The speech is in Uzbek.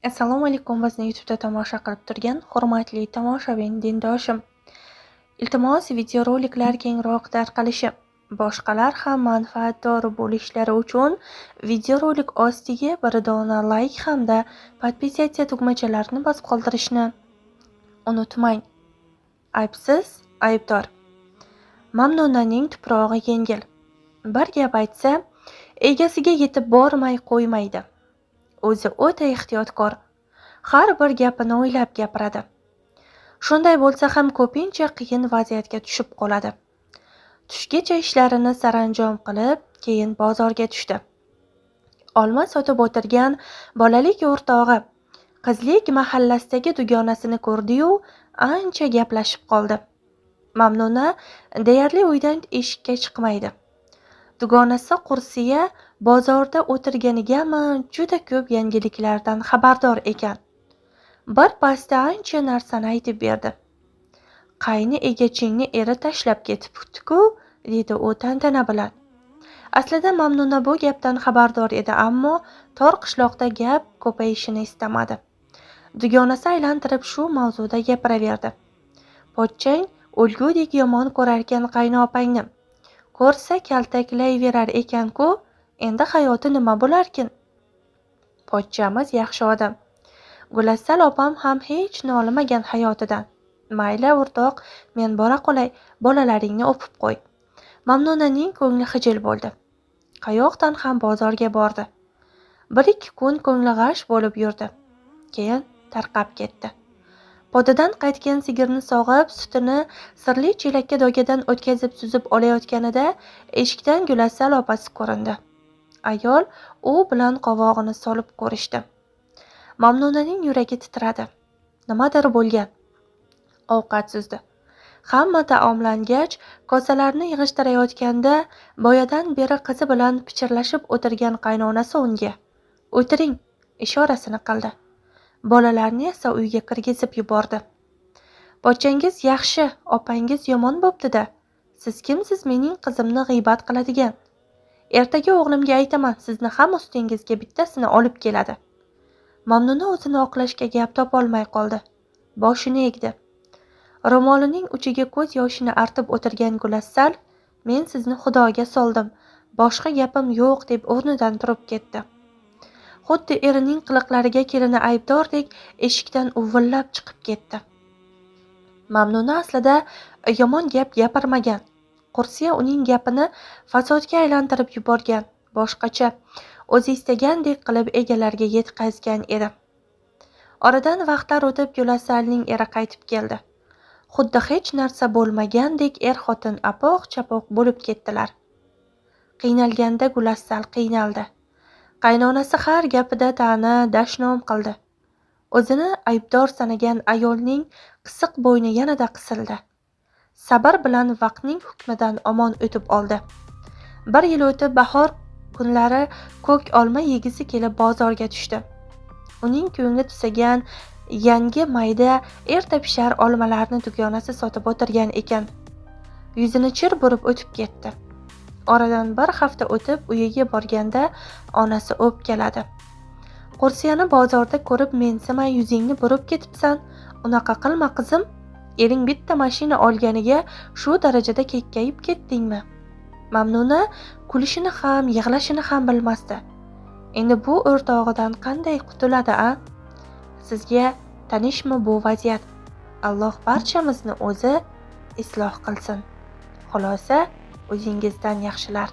Assalomu alaykum, bizni YouTube'da tomosha qilib turgan hurmatli tomoshabin dindoshim. Iltimos, videoroliklar kengroq tarqalishi, boshqalar ham manfaatdor bo'lishlari uchun videorolik ostiga bir dona like hamda podpisatsiya tugmachalarini bosib qoldirishni unutmang. Aybsiz aybdor. Mamnunaning tuprog'i yengil. Bir gap aytsa, egasiga yetib bormay qo'ymaydi. O'zi o'ta ehtiyotkor, har bir gapini o'ylab gapiradi. Shunday bo'lsa ham ko'pincha qiyin vaziyatga tushib qoladi. Tushgacha ishlarini saranjom qilib, keyin bozorga tushdi. Olma sotib o'tirgan bolalik o'rtog'i qizlik mahallasidagi dugonasini ko'rdi-yu, ancha gaplashib qoldi. Mamnuna deyarli uydan eshikka chiqmaydi. Dugonasi Qursiya bozorda o'tirganigami juda ko'p yangiliklardan xabardor ekan. Bir pasda ancha narsani aytib berdi. Qayni egachingni eri tashlab ketibdi-ku, dedi u tantana bilan. Aslida Mamnuna bu gapdan xabardor edi, ammo tor qishloqda gap ko'payishini istamadi. Dugonasi aylantirib shu mavzuda gapiraverdi. Pochchang o'lgudek yomon ko'rarkan qaynopangni. Ko'rsa kaltaklayverar ekan-ku, endi hayoti nima bo'larkin? Pochchamiz yaxshi odam. Gulassal opam ham hech nolimagan hayotidan. Mayli o'rtoq, men bora qolay, bolalaringni o'pib qo'y. Mamnunaning ko'ngli xijil bo'ldi. Qayoqdan ham bozorga bordi. 1-2 kun ko'ngli g'ash bo'lib yurdi. Keyin tarqab ketdi. Podadan qaytgan sigirni sog'ib, sutini sirli chelakka dogadan o'tkazib suzib olayotganida eshikdan Gulassal opasi ko'rindi. Ayol u bilan qovog'ini solib ko'rishdi. Mamnunaning yuragi titradi. Nimadir bo'lgan. Ovqat suzdi. Hamma taomlangach, kosalarni yig'ishtirayotganda boyadan beri qizi bilan pichirlashib o'tirgan qaynonasi unga "O'tiring" ishorasini qildi. Bolalarni esa uyga kirgizib yubordi. Pochchangiz yaxshi, opangiz yomon bo'pti-da. Siz kimsiz mening qizimni g'iybat qiladigan? Ertaga o'g'limga aytaman, sizni ham ustingizga bittasini olib keladi. Mamnuna o'zini oqlashga gap topolmay qoldi. Boshini egdi. Ro'molining uchiga ko'z yoshini artib o'tirgan Gulassal, "Men sizni Xudoga soldim. Boshqa gapim yo'q", deb o'rnidan turib ketdi. Xuddi erining qiliqlariga kelini aybdordek eshikdan uvillab chiqib ketdi. Mamnuna aslida yomon gap gapirmagan. Qursiya uning gapini fasodga aylantirib yuborgan, boshqacha, o'zi istagandek qilib egalariga yetkazgan edi. Oradan vaqtlar o'tib Gulassalning eri qaytib keldi. Xuddi hech narsa bo'lmagandek er-xotin apoq-chapoq bo'lib ketdilar. Qiynalganda Gulassal qiynaldi. Qaynonasi har gapida ta'na dashnom qildi. O'zini aybdor sanagan ayolning qisiq bo'yni yanada qisildi. Sabr bilan vaqtning hukmidan omon o'tib oldi. 1 yil o'tib bahor kunlari ko'k olma yegisi kelib bozorga tushdi. Uning ko'ngli tusagan yangi mayda erta pishar olmalarni dugonasi sotib o'tirgan ekan. Yuzini chir burib o'tib ketdi. Oradan 1 hafta o'tib uyiga borganda onasi o'pkaladi. Qursiyani bozorda ko'rib mensimay yuzingni burib ketibsan. Unaqa qilma qizim. Ering bitta mashina olganiga shu darajada kekkayib ketdingmi? Mamnuna kulishini ham, yig'lashini ham bilmasdi. Endi bu o'rtog'idan qanday qutuladi-a? Sizga tanishmi bu vaziyat? Alloh barchamizni o'zi isloh qilsin. Xulosa, o'zingizdan yaxshilar.